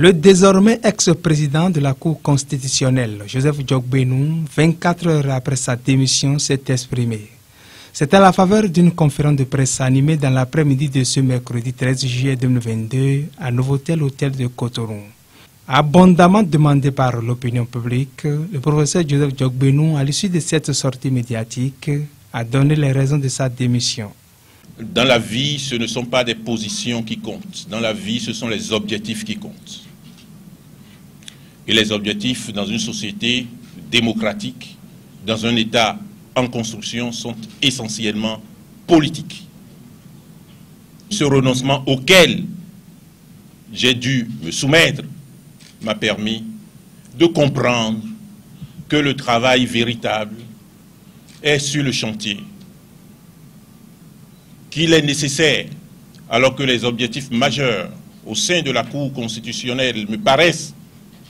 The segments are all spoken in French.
Le désormais ex-président de la Cour constitutionnelle, Joseph Diogbenou, 24 heures après sa démission, s'est exprimé. C'est à la faveur d'une conférence de presse animée dans l'après-midi de ce mercredi 13 juillet 2022 à Novotel Hôtel de Cotonou. Abondamment demandé par l'opinion publique, le professeur Joseph Diogbenou, à l'issue de cette sortie médiatique, a donné les raisons de sa démission. Dans la vie, ce ne sont pas des positions qui comptent. Dans la vie, ce sont les objectifs qui comptent. Et les objectifs dans une société démocratique, dans un État en construction, sont essentiellement politiques. Ce renoncement auquel j'ai dû me soumettre m'a permis de comprendre que le travail véritable est sur le chantier, qu'il est nécessaire, alors que les objectifs majeurs au sein de la Cour constitutionnelle me paraissent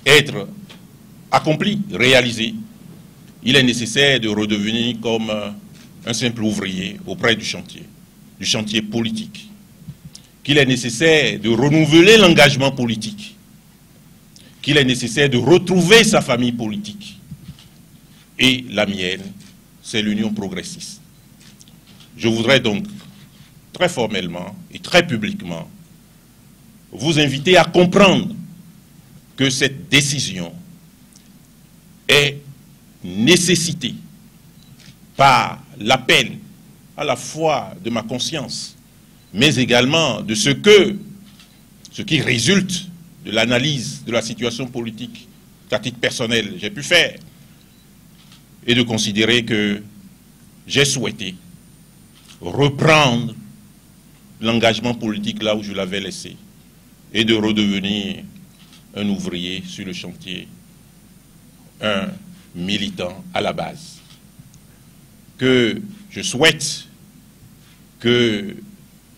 être accomplis, réalisés, il est nécessaire de redevenir comme un simple ouvrier auprès du chantier politique, qu'il est nécessaire de renouveler l'engagement politique, qu'il est nécessaire de retrouver sa famille politique. Et la mienne, c'est l'Union progressiste. Je voudrais donc très formellement et très publiquement vous inviter à comprendre que cette décision est nécessitée par l'appel à la fois de ma conscience, mais également de ce qui résulte de l'analyse de la situation politique qu'à titre personnel j'ai pu faire, et de considérer que j'ai souhaité reprendre l'engagement politique là où je l'avais laissé et de redevenir un ouvrier sur le chantier, un militant à la base. Que je souhaite que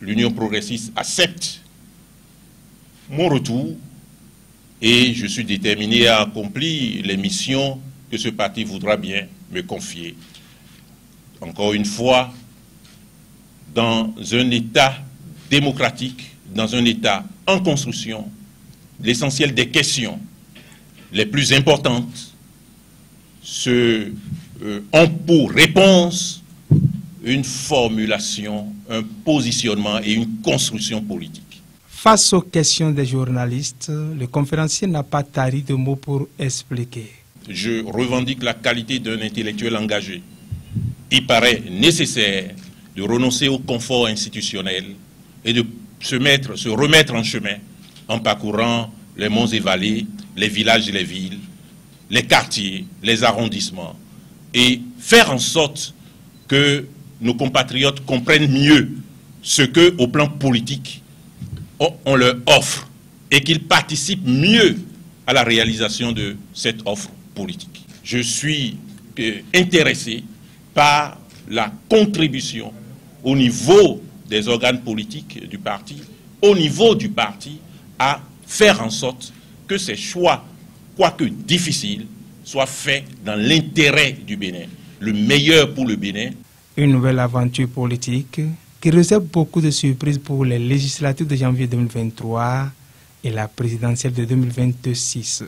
l'Union progressiste accepte mon retour et je suis déterminé à accomplir les missions que ce parti voudra bien me confier. Encore une fois, dans un État démocratique, dans un État en construction, l'essentiel des questions les plus importantes ont pour réponse une formulation, un positionnement et une construction politique. Face aux questions des journalistes, le conférencier n'a pas tari de mots pour expliquer. Je revendique la qualité d'un intellectuel engagé. Il paraît nécessaire de renoncer au confort institutionnel et de se remettre en chemin en parcourant les monts et vallées, les villages et les villes, les quartiers, les arrondissements, et faire en sorte que nos compatriotes comprennent mieux ce que, au plan politique, on leur offre et qu'ils participent mieux à la réalisation de cette offre politique. Je suis intéressé par la contribution au niveau des organes politiques du parti, au niveau du parti, à faire en sorte que ces choix, quoique difficiles, soient faits dans l'intérêt du Bénin, le meilleur pour le Bénin. Une nouvelle aventure politique qui réserve beaucoup de surprises pour les législatives de janvier 2023 et la présidentielle de 2026.